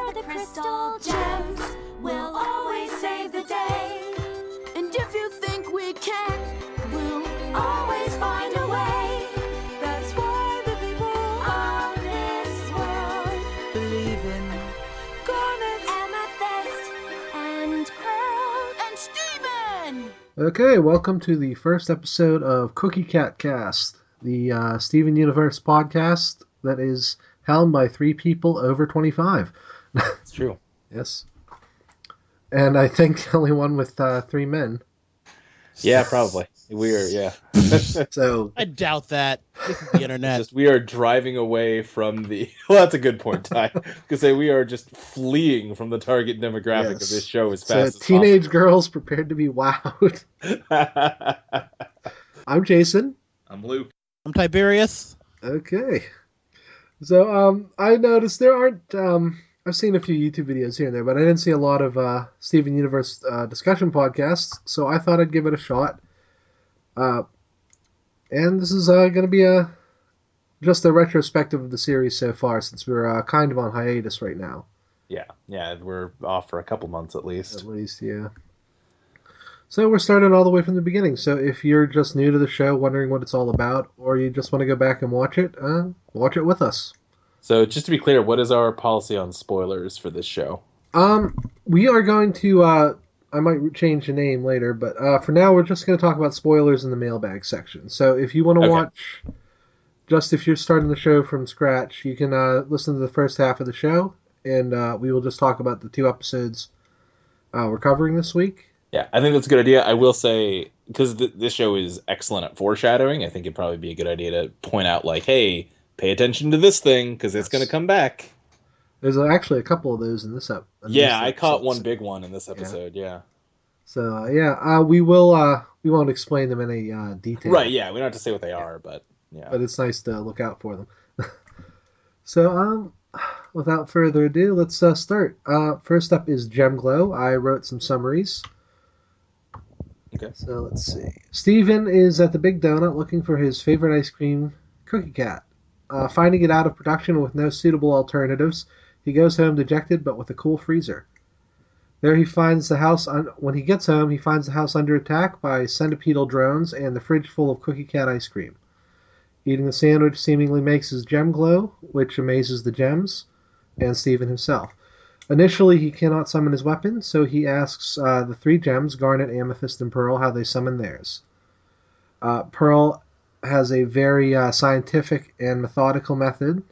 The crystal gems will always save the day. And if you think we can, we'll always find a way. That's why the people of this world believe in garnet, amethyst, and pearl, and Steven! Okay, welcome to the first episode of Catcast, the Steven Universe podcast that is helmed by three people over 25. It's true. Yes. And I think the only one with three men. Yeah, probably. We are, yeah. So I doubt that. This is the internet. We are driving away from the... Well, that's a good point, Ty. Because we are just fleeing from the target demographic of this show as fast as teenage possible. girls prepared to be wowed. I'm Jason. I'm Luke. I'm Tyberius. Okay. So, I noticed there aren't... I've seen a few YouTube videos here and there, but I didn't see a lot of Steven Universe discussion podcasts, so I thought I'd give it a shot. And this is going to be just a retrospective of the series so far, since we're kind of on hiatus right now. Yeah, we're off for a couple months at least. At least, yeah. So we're starting all the way from the beginning, so if you're just new to the show, wondering what it's all about, or you just want to go back and watch it with us. So, just to be clear, what is our policy on spoilers for this show? We are going to, I might change the name later, but for now we're just going to talk about spoilers in the mailbag section. So if you want to watch, just if you're starting the show from scratch, you can listen to the first half of the show, and we will just talk about the two episodes we're covering this week. Yeah, I think that's a good idea. I will say, because this show is excellent at foreshadowing, I think it'd probably be a good idea to point out, like, hey, pay attention to this thing, because it's going to come back. There's actually a couple of those in this episode. Yeah, I caught one big one in this episode, yeah. So, we won't explain them in any detail. Right, yeah, we don't have to say what they are, but, yeah. But it's nice to look out for them. So, without further ado, let's start. First up is Gem Glow. I wrote some summaries. Okay. So, let's see. Steven is at the Big Donut looking for his favorite ice cream, Cookie Cat. Finding it out of production with no suitable alternatives, he goes home dejected but with a cool freezer. There he finds the house, when he gets home, he finds the house under attack by centipedal drones and the fridge full of Cookie Cat ice cream. Eating the sandwich seemingly makes his gem glow, which amazes the gems and Steven himself. Initially, he cannot summon his weapon, so he asks the three gems, Garnet, Amethyst, and Pearl, how they summon theirs. Pearl has a very scientific and methodical method.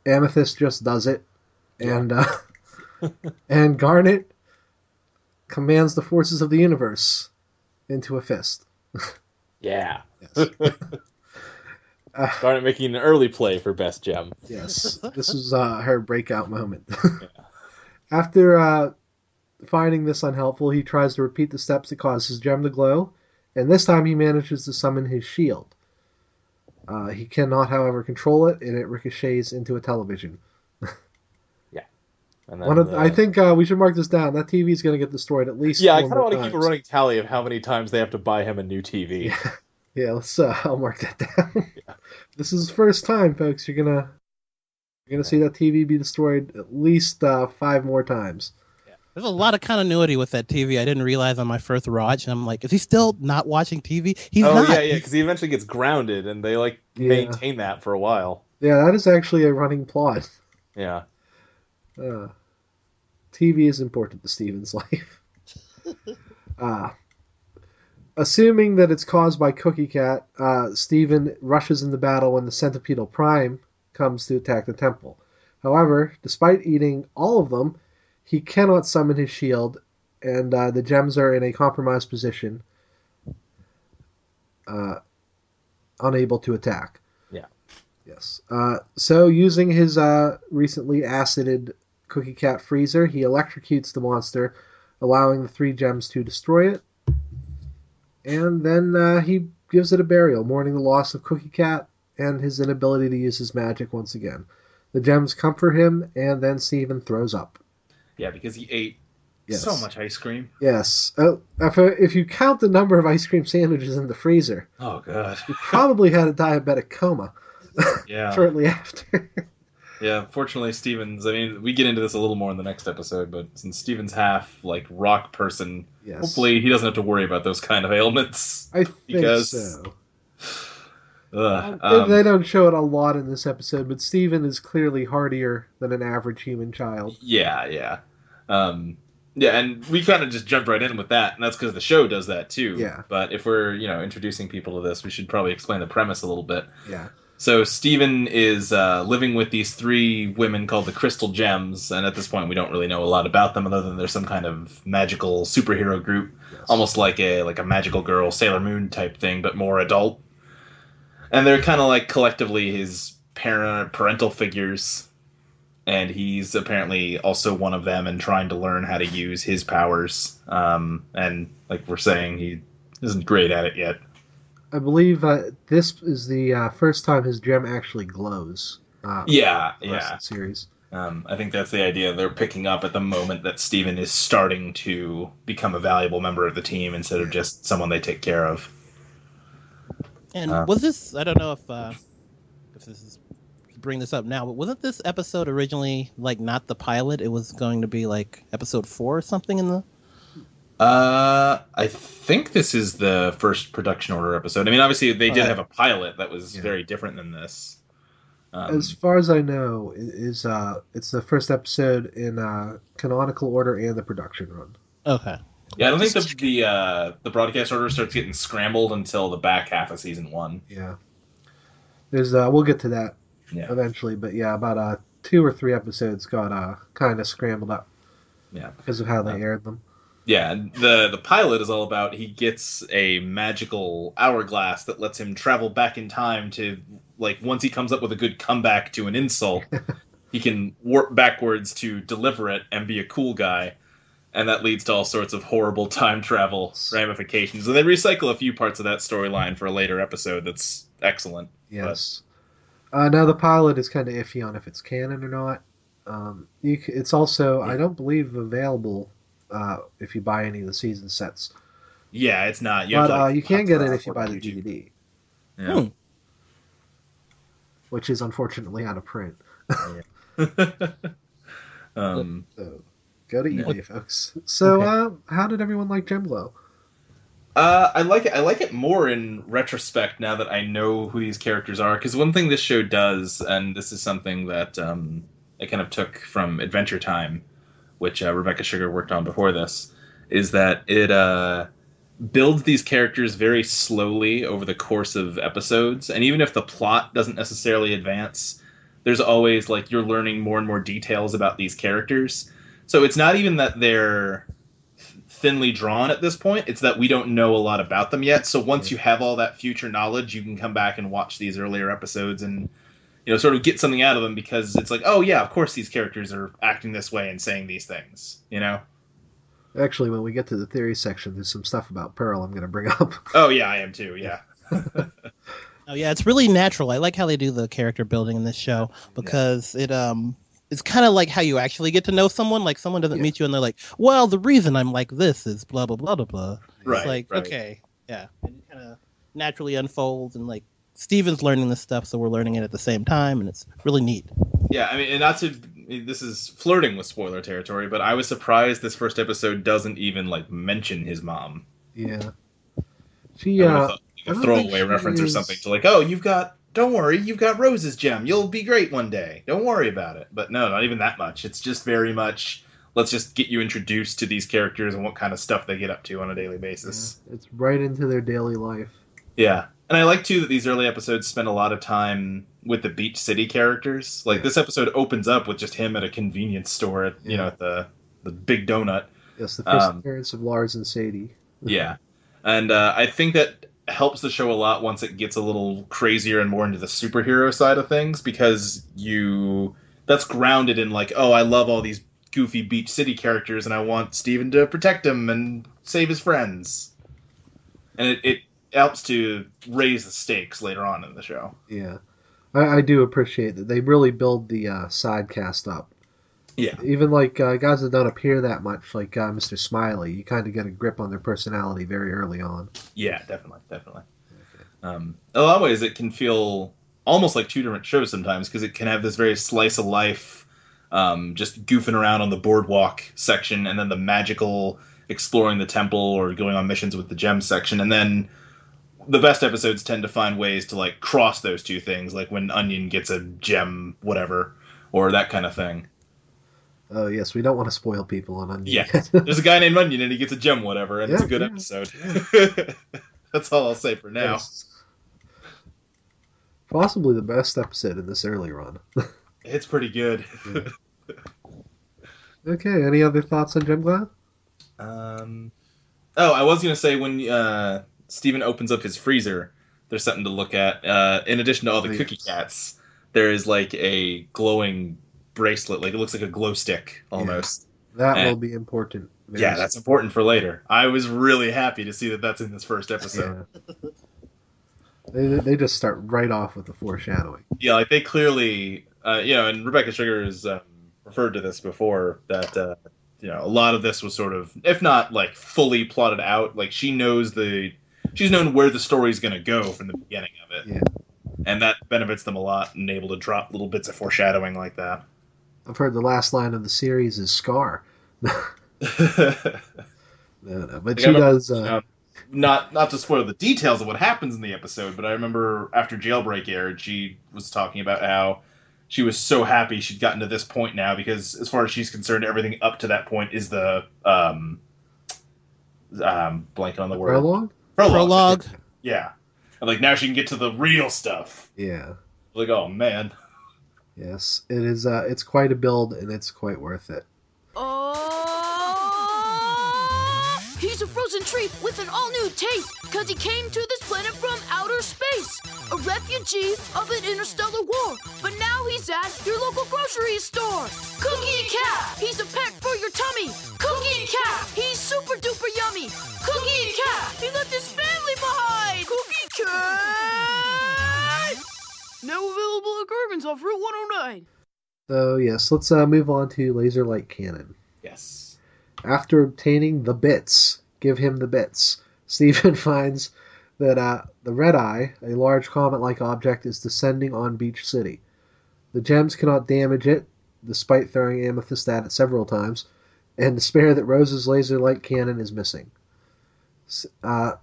Amethyst just does it, and and Garnet commands the forces of the universe into a fist. Yeah. Yes. Garnet making an early play for best gem. Yes, this was her breakout moment. Yeah. After finding this unhelpful, he tries to repeat the steps that cause his gem to glow, and this time he manages to summon his shield. He cannot, however, control it, and it ricochets into a television. Yeah. And then, I think we should mark this down. That TV is going to get destroyed at least. Yeah, I kind of want to keep a running tally of how many times they have to buy him a new TV. Yeah, let's. I'll mark that down. Yeah. This is the first time, folks. You're gonna see that TV be destroyed at least 5 more times. There's a lot of continuity with that TV. I didn't realize on my first watch, and I'm like, is he still not watching TV? He's not. Yeah, because he eventually gets grounded, and they maintain that for a while. Yeah, that is actually a running plot. Yeah. TV is important to Steven's life. Assuming that it's caused by Cookie Cat, Steven rushes into battle when the Centipedal Prime comes to attack the temple. However, despite eating all of them, he cannot summon his shield, and the gems are in a compromised position, unable to attack. Yeah. Yes. So, using his recently acided Cookie Cat freezer, he electrocutes the monster, allowing the 3 gems to destroy it. And then he gives it a burial, mourning the loss of Cookie Cat and his inability to use his magic once again. The gems comfort him, and then Steven throws up. Yeah, because he ate so much ice cream. Yes. If you count the number of ice cream sandwiches in the freezer, oh god, he probably had a diabetic coma. Yeah. Shortly after. Yeah, fortunately, Steven's. I mean, we get into this a little more in the next episode, but since Steven's half like rock person, Yes. hopefully he doesn't have to worry about those kind of ailments. I think because, so. They don't show it a lot in this episode, but Steven is clearly hardier than an average human child. Yeah. Yeah, and we kind of just jumped right in with that, and that's because the show does that too. Yeah. But if we're, introducing people to this, we should probably explain the premise a little bit. Yeah. So Steven is living with these 3 women called the Crystal Gems, and at this point we don't really know a lot about them other than they're some kind of magical superhero group, Yes. almost like a magical girl Sailor Moon type thing, but more adult. And they're kind of like collectively his parental figures, and he's apparently also one of them and trying to learn how to use his powers. And like we're saying, he isn't great at it yet. I believe this is the first time his gem actually glows. Yeah. The series. I think that's the idea they're picking up at the moment that Steven is starting to become a valuable member of the team instead of just someone they take care of. And was this? I don't know if this is bring this up now, but wasn't this episode originally like not the pilot? It was going to be like episode 4 or something in the. I think this is the first production order episode. I mean, obviously they did have a pilot that was very different than this. As far as I know, it's the first episode in canonical order and the production run. Okay. Yeah, I don't think the broadcast order starts getting scrambled until the back half of season 1. Yeah. There's we'll get to that eventually, but yeah, about 2 or 3 episodes got kind of scrambled up. Yeah, because of how they aired them. Yeah, and the pilot is all about he gets a magical hourglass that lets him travel back in time to, like, once he comes up with a good comeback to an insult, he can warp backwards to deliver it and be a cool guy. And that leads to all sorts of horrible time travel ramifications. And they recycle a few parts of that storyline for a later episode that's excellent. Yes. Now, the pilot is kind of iffy on if it's canon or not. It's also, I don't believe, available if you buy any of the season sets. Yeah, it's not. You can get it if you buy the DVD. Yeah. Which is unfortunately out of print. So, go to eBay, folks. So, how did everyone like Gemglow? I like it. I like it more in retrospect now that I know who these characters are. Because one thing this show does, and this is something that I kind of took from Adventure Time, which Rebecca Sugar worked on before this, is that it builds these characters very slowly over the course of episodes. And even if the plot doesn't necessarily advance, there's always, like, you're learning more and more details about these characters. So it's not even that they're thinly drawn at this point, it's that we don't know a lot about them yet. So once you have all that future knowledge, you can come back and watch these earlier episodes and, you know, sort of get something out of them, because it's like, oh yeah, of course these characters are acting this way and saying these things, you know? Actually, when we get to the theory section, there's some stuff about Pearl I'm going to bring up. Oh yeah, I am too, yeah. Oh yeah, it's really natural. I like how they do the character building in this show, because it's kind of like how you actually get to know someone. Like, someone doesn't meet you and they're like, well, the reason I'm like this is blah, blah, blah, blah, blah. Right, it's like, right. okay, yeah. And it kind of naturally unfolds, and, like, Steven's learning this stuff, so we're learning it at the same time, and it's really neat. Yeah, I mean, and this is flirting with spoiler territory, but I was surprised this first episode doesn't even, like, mention his mom. Yeah. A throwaway reference or something to, like, oh, don't worry, you've got Rose's gem. You'll be great one day. Don't worry about it. But no, not even that much. It's just very much, let's just get you introduced to these characters and what kind of stuff they get up to on a daily basis. Yeah, it's right into their daily life. Yeah. And I like, too, that these early episodes spend a lot of time with the Beach City characters. Like, this episode opens up with just him at a convenience store at, you know, at the Big Donut. Yes, the first appearance of Lars and Sadie. Yeah. And I think that helps the show a lot once it gets a little crazier and more into the superhero side of things, because that's grounded in, like, oh, I love all these goofy Beach City characters and I want Steven to protect him and save his friends. And it helps to raise the stakes later on in the show. Yeah. I do appreciate that. They really build the side cast up. Yeah. Even, like, guys that don't appear that much, like Mr. Smiley, you kind of get a grip on their personality very early on. Yeah, definitely. Okay. A lot of ways it can feel almost like two different shows sometimes, because it can have this very slice of life, just goofing around on the boardwalk section, and then the magical exploring the temple or going on missions with the gem section, and then the best episodes tend to find ways to like cross those two things, like when Onion gets a gem, whatever, or that kind of thing. Oh yes, we don't want to spoil people on Onion. Yeah, there's a guy named Onion and he gets a gem, whatever, and it's a good episode. That's all I'll say for now. Yes. Possibly the best episode in this early run. It's pretty good. Yeah. Okay, any other thoughts on Gemglad? I was going to say when Steven opens up his freezer, there's something to look at. In addition to all the cookie cats, there is like a glowing bracelet, like it looks like a glow stick almost. Yeah. That will be important. Yeah, that's important for later. I was really happy to see that that's in this first episode. Yeah. They just start right off with the foreshadowing. Yeah, like they clearly, and Rebecca Sugar has referred to this before, that a lot of this was sort of, if not like fully plotted out, like she's known where the story's going to go from the beginning of it. Yeah. And that benefits them a lot and able to drop little bits of foreshadowing like that. I've heard the last line of the series is Scar. No, but she does. Not to spoil the details of what happens in the episode, but I remember after Jailbreak aired, she was talking about how she was so happy she'd gotten to this point now, because as far as she's concerned, everything up to that point is the blanking on the word. Prologue. Yeah. And like now she can get to the real stuff. Yeah. Like, oh man. Yes, it is. It's quite a build, and it's quite worth it. He's a frozen treat with an all-new taste, cause he came to this planet from outer space. A refugee of an interstellar war, but now he's at your local grocery store. Cookie Cat, he's a peck for your tummy. Cookie Cat, he's super duper yummy. Cookie Cat, he left his family behind. Cookie Cat! Now available at Gervin's off Route 109. So yes, let's move on to Laser Light Cannon. Yes. After obtaining the bits, give him the bits, Steven finds that the Red Eye, a large comet-like object, is descending on Beach City. The gems cannot damage it, despite throwing Amethyst at it several times, and despair that Rose's laser light cannon is missing. Steven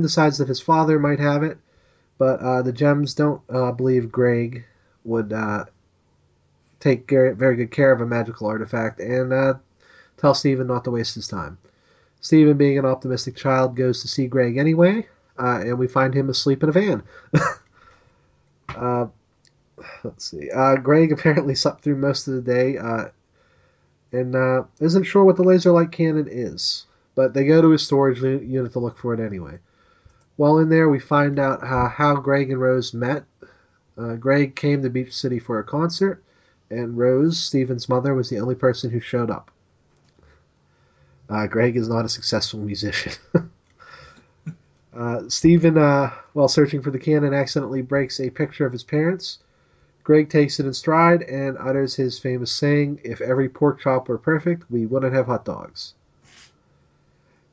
decides that his father might have it, but the gems don't believe Greg would take very good care of a magical artifact, and tell Steven not to waste his time. Steven, being an optimistic child, goes to see Greg anyway, and we find him asleep in a van. Let's see. Greg apparently slept through most of the day, and isn't sure what the laser light cannon is, but they go to his storage unit to look for it anyway. While in there, we find out how Greg and Rose met. Greg came to Beach City for a concert, and Rose, Steven's mother, was the only person who showed up. Greg is not a successful musician. Steven, while searching for the cannon, accidentally breaks a picture of his parents. Greg takes it in stride and utters his famous saying, "If every pork chop were perfect, we wouldn't have hot dogs."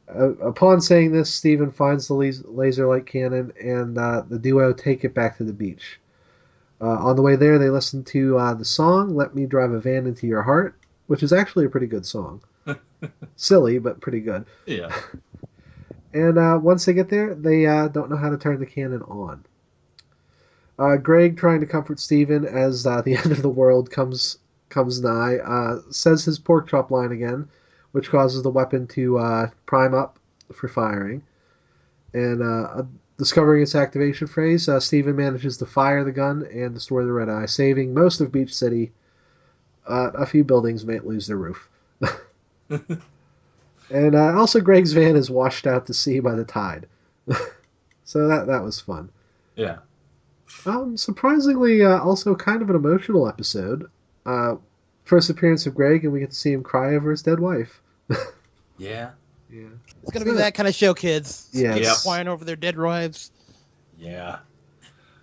Upon saying this, Steven finds the laser light cannon, and the duo take it back to the beach. On the way there, they listen to the song, "Let Me Drive a Van Into Your Heart," which is actually a pretty good song. Silly, but pretty good. Yeah. And once they get there, they don't know how to turn the cannon on. Greg, trying to comfort Steven as the end of the world comes nigh, says his pork chop line again, which causes the weapon to prime up for firing. And discovering its activation phrase, Steven manages to fire the gun and destroy the Red Eye, saving most of Beach City. A few buildings might lose their roof. And also Greg's van is washed out to sea by the tide. So that was fun. Yeah. Surprisingly, also kind of an emotional episode. First appearance of Greg, and we get to see him cry over his dead wife. Yeah. Yeah. It's going to be that kind of show, kids. Yes. Yep. Crying over their dead wives. Yeah.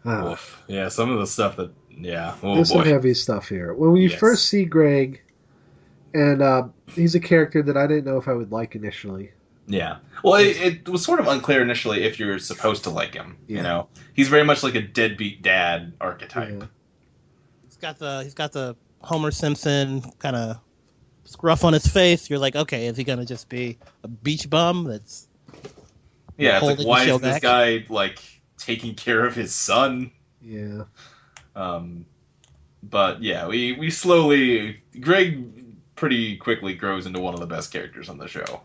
Oof. Yeah, some of the stuff that... Yeah. Oh, There's some boy. heavy stuff here. When we first see Greg, and he's a character that I didn't know if I would like initially. Yeah. Well, it was sort of unclear initially if you're supposed to like him. Yeah. You know, he's very much like a deadbeat dad archetype. Yeah. He's got the Homer Simpson kind of scruff on his face. You're like, okay, is he gonna just be a beach bum that's Yeah, it's holding like, why the show is this back? guy like taking care of his son? Yeah. But yeah, we slowly Greg pretty quickly grows into one of the best characters on the show.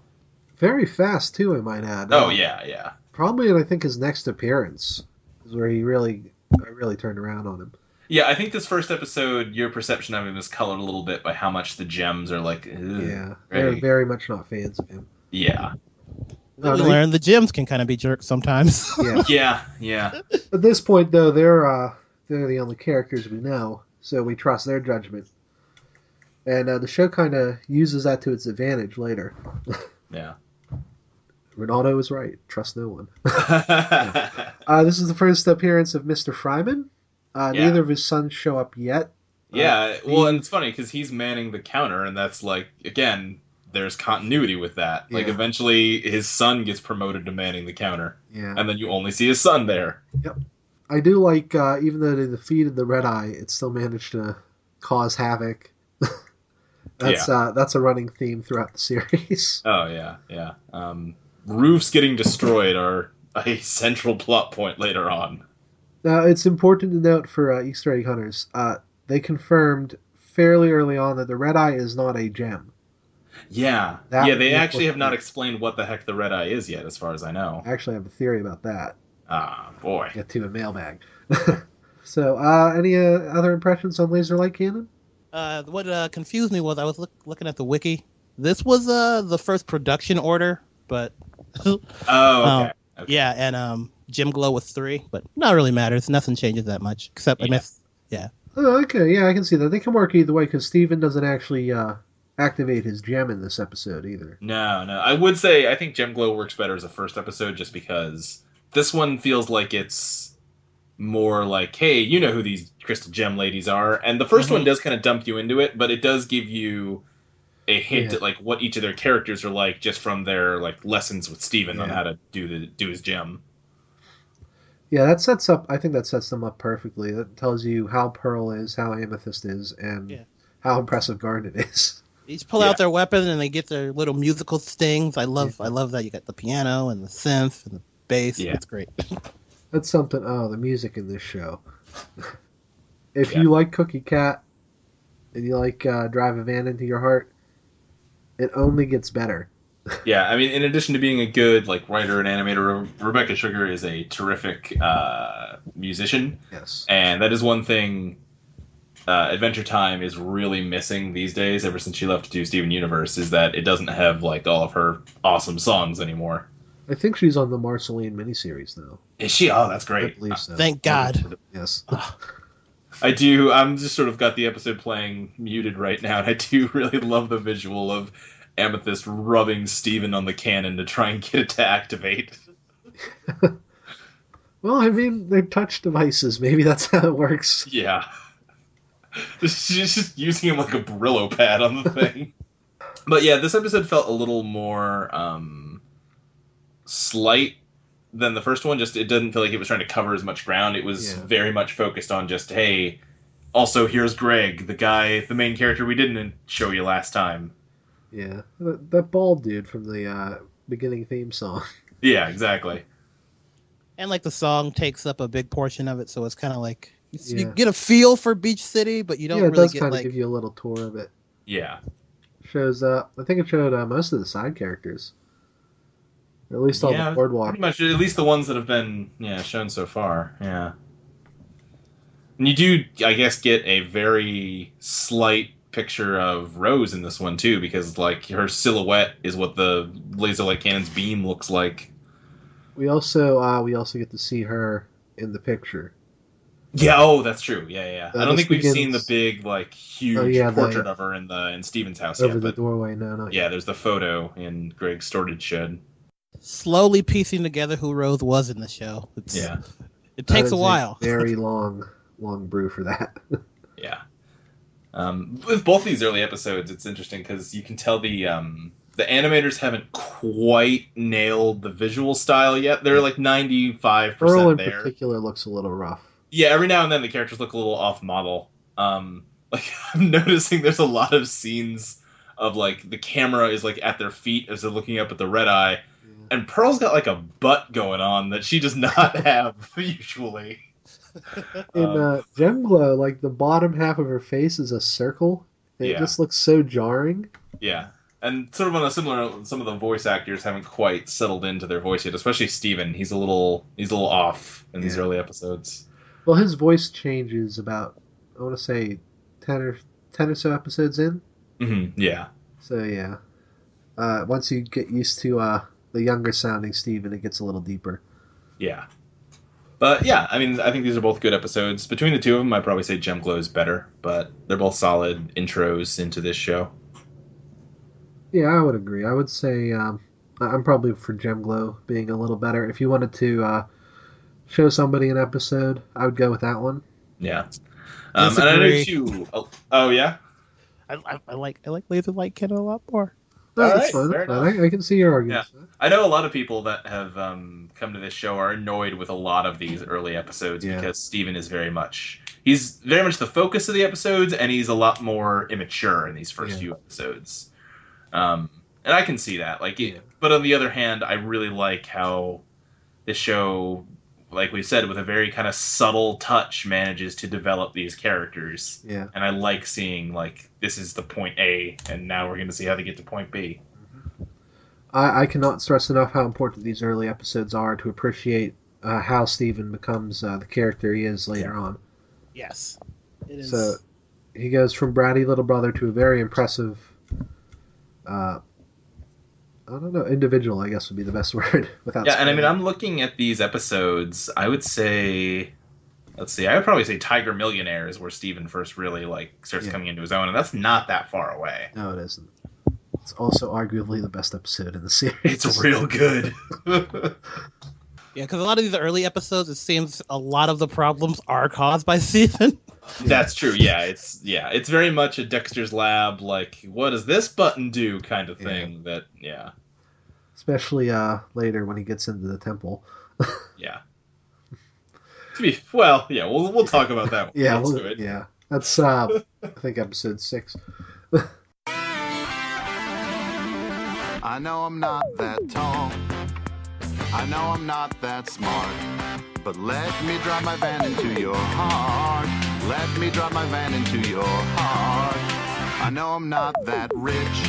Very fast too, I might add. Oh yeah. Probably, I think his next appearance is where I really turned around on him. Yeah, I think this first episode, your perception of him is colored a little bit by how much the gems are like. Yeah, they're very much not fans of him. Yeah. We learned the gyms can kind of be jerks sometimes. Yeah. At this point, though, they're the only characters we know, so we trust their judgment. And the show kind of uses that to its advantage later. Yeah. Ronaldo was right. Trust no one. This is the first appearance of Mr. Fryman. Neither of his sons show up yet. Yeah, well, and it's funny because he's manning the counter, and that's like, again, there's continuity with that. Like, eventually, his son gets promoted to manning the counter. Yeah. And then you only see his son there. Yep. I do like, even though they defeated the Red Eye, it still managed to cause havoc. That's a running theme throughout the series. Oh, yeah. Roofs getting destroyed are a central plot point later on. Now, it's important to note for Easter egg hunters, they confirmed fairly early on that the Red Eye is not a gem. Yeah. They actually have not explained what the heck the Red Eye is yet, as far as I know. I actually have a theory about that. Ah, boy. Get to a mailbag. So, any other impressions on Laser Light Cannon? What confused me was I was looking at the wiki. This was the first production order, but okay. Yeah, and Jim Glow was 3, but not really matters. Nothing changes that much, except I missed. Yeah. Oh, okay. Yeah, I can see that. They can work either way because Steven doesn't actually activate his gem in this episode either. No. I would say I think Gem Glow works better as a first episode just because this one feels like it's more like, hey, you know who these crystal gem ladies are, and the first one does kind of dump you into it, but it does give you a hint at like what each of their characters are like just from their like lessons with Steven on how to do his gem. Yeah, that sets up. I think that sets them up perfectly. That tells you how Pearl is, how Amethyst is, and how impressive Garnet is. Each pull out their weapon and they get their little musical stings. I love that. You got the piano and the synth and the bass. Yeah. It's great. That's something. Oh, the music in this show. If you like Cookie Cat and you like Drive a Van Into Your Heart, it only gets better. Yeah, I mean, in addition to being a good like writer and animator, Rebecca Sugar is a terrific musician. Yes, and that is one thing Adventure Time is really missing these days. Ever since she left to do Steven Universe, is that it doesn't have like all of her awesome songs anymore. I think she's on the Marceline miniseries now. Is she? Oh, that's great. I believe so. Thank God. Yes. I do. I'm just sort of got the episode playing muted right now, and I do really love the visual of Amethyst rubbing Steven on the cannon to try and get it to activate. Well, I mean, they're touch devices. Maybe that's how it works. Yeah. She's just using him like a Brillo pad on the thing. But yeah, this episode felt a little more slight than the first one. Just it didn't feel like it was trying to cover as much ground. It was very much focused on just, hey, also here's Greg, the main character we didn't show you last time. Yeah, that bald dude from the beginning theme song. Yeah, exactly. And like the song takes up a big portion of it, so it's kind of like you get a feel for Beach City, but you don't really get like. Yeah, it does kind of give you a little tour of it. Yeah. Shows I think it showed most of the side characters. Or at least all the boardwalk. Pretty much, at least the ones that have been shown so far. Yeah. And you do, I guess, get a very slight picture of Rose in this one too, because like her silhouette is what the laser light cannon's beam looks like. We also get to see her in the picture. Yeah, that's true. Yeah. I don't think we've seen the big like huge portrait of her in Steven's house over yet. The doorway, no. Yeah, there's the photo in Greg's storage shed. Slowly piecing together who Rose was in the show. It takes a while. Very long brew for that. Yeah. With both these early episodes, it's interesting because you can tell the the animators haven't quite nailed the visual style yet. They're like 95% Pearl in there. particular looks a little rough. Yeah, every now and then the characters look a little off model. Like I'm noticing there's a lot of scenes of like the camera is like at their feet as they're looking up at the red eye, and Pearl's got like a butt going on that she does not have usually. In Gemglow, like the bottom half of her face is a circle. It just looks so jarring. Yeah. And sort of on a similar, some of the voice actors haven't quite settled into their voice yet, especially Steven. He's a little off in these early episodes. Well, his voice changes about, I want to say, 10 or so episodes in. Mm-hmm. Yeah. So, yeah. Once you get used to the younger sounding Steven, it gets a little deeper. Yeah. But, yeah, I mean, I think these are both good episodes. Between the two of them, I'd probably say Gemglow is better, but they're both solid intros into this show. Yeah, I would agree. I would say I'm probably for Gemglow being a little better. If you wanted to show somebody an episode, I would go with that one. Yeah. And I know too. Oh yeah. I like Laser Light Cannon a lot more. No, that's fine. I can see your argument. Yeah. I know a lot of people that have come to this show are annoyed with a lot of these early episodes because Steven is he's very much the focus of the episodes, and he's a lot more immature in these first few episodes. And I can see that. But on the other hand, I really like how this show, like we said, with a very kind of subtle touch, manages to develop these characters. Yeah. And I like seeing, like, this is the point A, and now we're going to see how they get to point B. I cannot stress enough how important these early episodes are to appreciate how Steven becomes the character he is later on. Yes. It is. So he goes from bratty little brother to a very impressive... I don't know, individual, I guess would be the best word. And I mean, I'm looking at these episodes, I would say, I would probably say Tiger Millionaire is where Steven first really, starts coming into his own, and that's not that far away. No, it isn't. It's also arguably the best episode in the series. It's real good. Yeah, because a lot of these early episodes, it seems a lot of the problems are caused by Steven. That's true. Yeah, it's very much a Dexter's Lab, like, what does this button do kind of thing. Especially later when he gets into the temple. Yeah. We'll talk about that. Yeah, that's I think episode 6. I know I'm not that tall. I know I'm not that smart. But let me drive my van into your heart. Let me drive my van into your heart. I know I'm not that rich.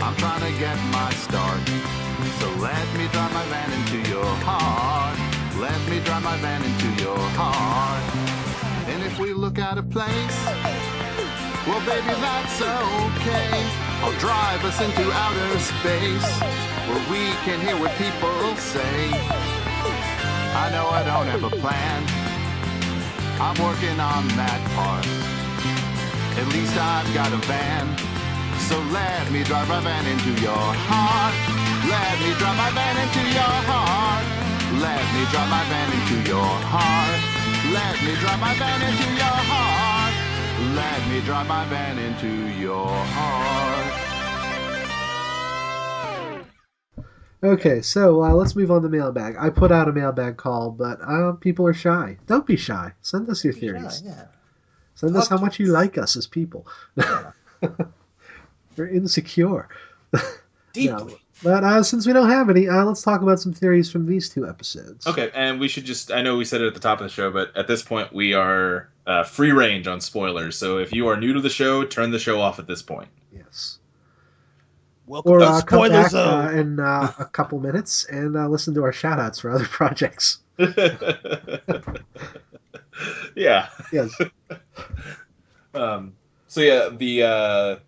I'm trying to get my start. So let me drive my van into your heart. Let me drive my van into your heart. And if we look at a place, well, baby, that's okay. I'll drive us into outer space where we can hear what people say. I know I don't have a plan. I'm working on that part. At least I've got a van. So let me drive my van into your heart. Let me drive my van into your heart. Let me drive my van into your heart. Let me drive my van into your heart. Let me drive my van into your heart. Okay, so let's move on to Mailbag. I put out a Mailbag call, but people are shy. Don't be shy. Send us your theories. Send us how much you like us as people. We're insecure. Deeply. But since we don't have any, let's talk about some theories from these 2 episodes. Okay, and we should I know we said it at the top of the show, but at this point we are free range on spoilers. So if you are new to the show, turn the show off at this point. Yes. Welcome to Spoiler Zone. In a couple minutes and listen to our shoutouts for other projects. Yeah. Yes. The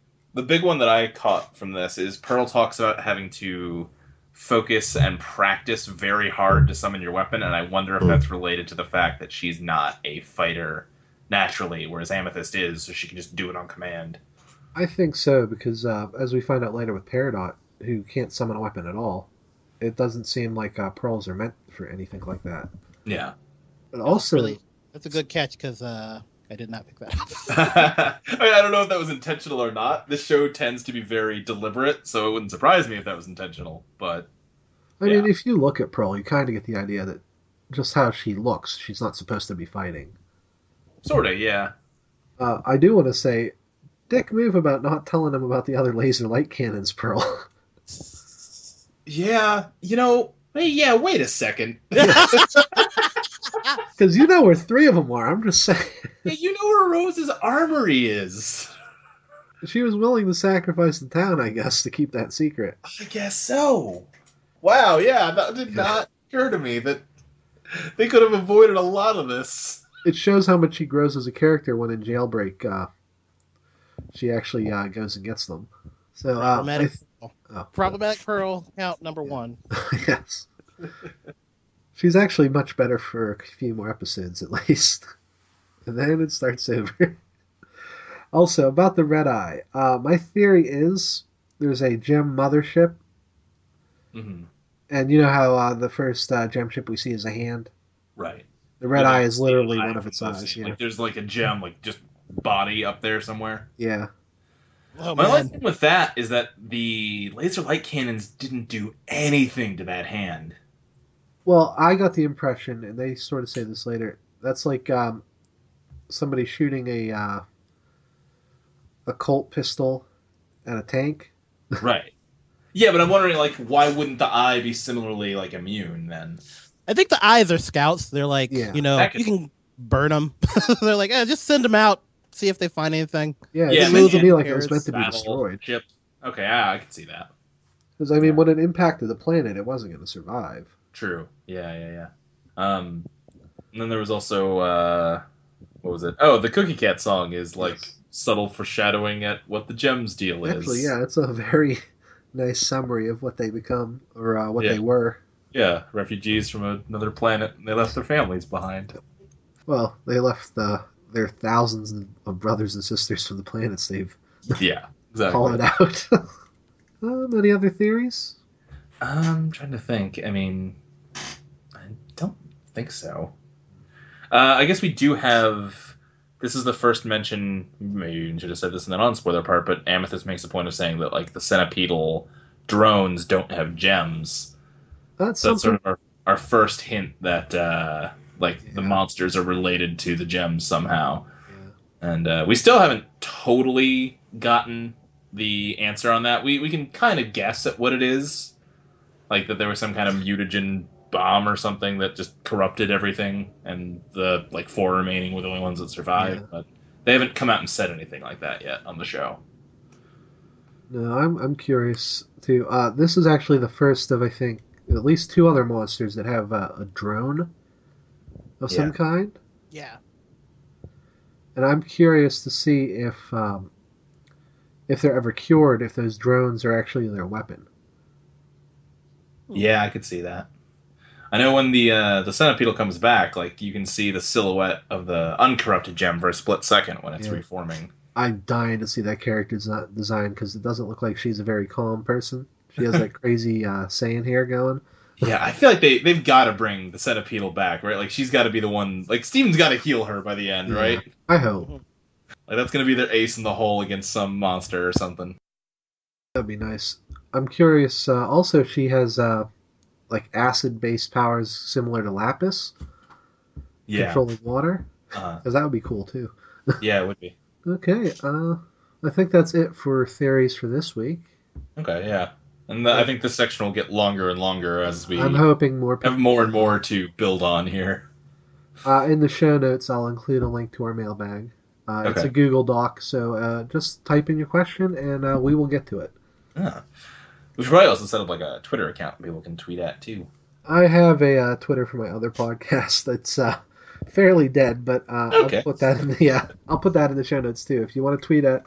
big one that I caught from this is Pearl talks about having to focus and practice very hard to summon your weapon, and I wonder if that's related to the fact that she's not a fighter naturally, whereas Amethyst is, so she can just do it on command. I think so, because as we find out later with Peridot, who can't summon a weapon at all, it doesn't seem like pearls are meant for anything like that. Yeah. But also... That's a good catch, because I did not pick that up. I don't know if that was intentional or not. This show tends to be very deliberate, so it wouldn't surprise me if that was intentional. But I mean, if you look at Pearl, you kind of get the idea that just how she looks, she's not supposed to be fighting. Sort of, yeah. I do want to say, dick move about not telling him about the other laser light cannons, Pearl. Yeah, wait a second. Because you know where 3 of them are, I'm just saying. Yeah, you know where Rose's armory is. She was willing to sacrifice the town, I guess, to keep that secret. I guess so. Wow, yeah, that did not occur to me that they could have avoided a lot of this. It shows how much she grows as a character when in Jailbreak she actually goes and gets them. So Problematic Pearl, count number 1. Yes. She's actually much better for a few more episodes, at least. And then it starts over. Also, about the Red Eye. My theory is there's a gem mothership. Mm-hmm. And you know how the first gem ship we see is a hand? Right. The Red Eye is literally one of its eyes. Yeah. Like there's like a gem, like just body up there somewhere. Yeah. Oh, My only thing with that is that the laser light cannons didn't do anything to that hand. Well, I got the impression, and they sort of say this later, that's like somebody shooting a Colt pistol at a tank. Right. Yeah, but I'm wondering, like, why wouldn't the eye be similarly, like, immune then? I think the eyes are scouts. They're like, you can burn them. They're like, just send them out, see if they find anything. Yeah, it seems to me like it was meant to be destroyed. Ship. Okay, I can see that. Because, I mean, when it impacted the planet, it wasn't going to survive. True. Yeah. And then there was also, what was it? Oh, the Cookie Cat song is, like, subtle foreshadowing at what the gems deal is. Actually, yeah, it's a very nice summary of what they become, or what they were. Yeah, refugees from another planet, and they left their families behind. Well, they left their thousands of brothers and sisters from the planets they've hollowed out. Any other theories? I'm trying to think. I mean, I don't think so. I guess we do have... This is the first mention, maybe you should have said this in the non-spoiler part, but Amethyst makes a point of saying that, like, the centipedal drones don't have gems. That's sort of our first hint that, the monsters are related to the gems somehow. Yeah. And we still haven't totally gotten the answer on that. We can kind of guess at what it is. Like, that there was some kind of mutagen bomb or something that just corrupted everything, and the 4 remaining were the only ones that survived. Yeah. But they haven't come out and said anything like that yet on the show. No, I'm curious too. This is actually the first of, I think, at least 2 other monsters that have a drone of some kind. Yeah. And I'm curious to see if they're ever cured, if those drones are actually their weapon. Yeah, I could see that. I know when the centipedal comes back, like, you can see the silhouette of the uncorrupted gem for a split second when it's reforming. I'm dying to see that character's design, because it doesn't look like she's a very calm person. She has that crazy Saiyan hair going. Yeah, I feel like they've got to bring the centipedal back, right? Like, she's got to be the one... Like, Steven's got to heal her by the end, right? I hope. Like, that's going to be their ace in the hole against some monster or something. That'd be nice. I'm curious. Also, she has acid-based powers similar to Lapis. Yeah. Controlling water. Because that would be cool too. Yeah, it would be. Okay. I think that's it for theories for this week. Okay. Yeah. And I think this section will get longer and longer as we. I'm hoping more people have more and more to build on here. In the show notes, I'll include a link to our mailbag. It's a Google Doc, so just type in your question, and we will get to it. Yeah. We should probably also set up a Twitter account people can tweet at, too. I have a Twitter for my other podcast that's fairly dead, but I'll put that in I'll put that in the show notes, too. If you want to tweet at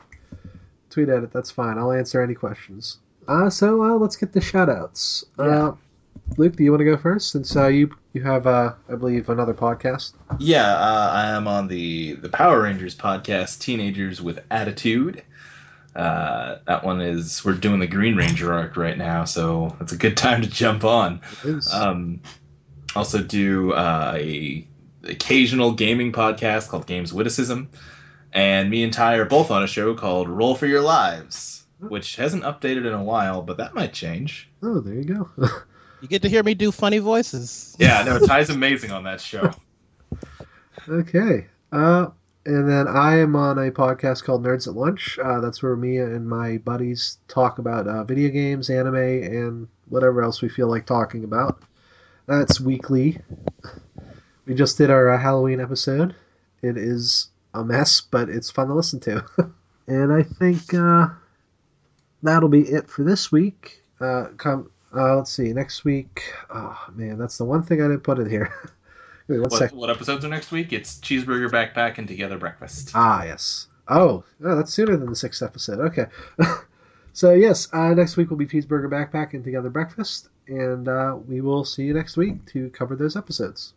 it, that's fine. I'll answer any questions. So let's get the shoutouts. Yeah. Luke, do you want to go first, since you have, I believe, another podcast? Yeah, I am on the Power Rangers podcast, Teenagers with Attitude. That one is, we're doing the Green Ranger arc right now, so it's a good time to jump on. It is. Also do a occasional gaming podcast called Games Witticism. And me and Ty are both on a show called Roll for Your Lives, which hasn't updated in a while, but that might change. Oh, there you go. You get to hear me do funny voices. Yeah, no, Ty's amazing on that show. Okay. And then I am on a podcast called Nerds at Lunch. That's where me and my buddies talk about video games, anime, and whatever else we feel like talking about. That's weekly. We just did our Halloween episode. It is a mess, but it's fun to listen to. And I think that'll be it for this week. Let's see, next week. Oh, man, that's the one thing I didn't put in here. Wait, what episodes are next week? It's Cheeseburger Backpack and Together Breakfast. Ah, yes. Oh, that's sooner than the 6th episode. Okay. So, yes, next week will be Cheeseburger Backpack and Together Breakfast, and we will see you next week to cover those episodes.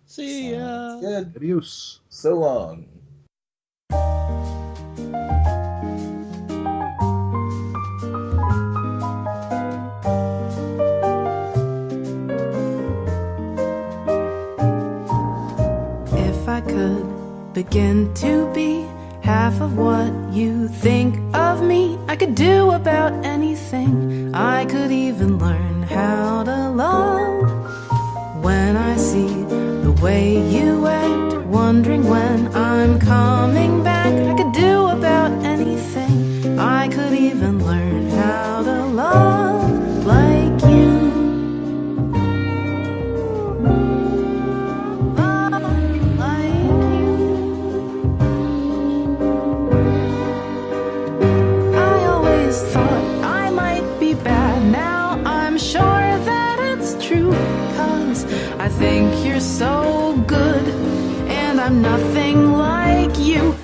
See ya. Good. Adios. So long. I could begin to be half of what you think of me. I could do about anything. I could even learn how to love. When I see the way you act, wondering when I'm coming back, I could do about anything. I could even learn how to love like you. I think you're so good, and I'm nothing like you.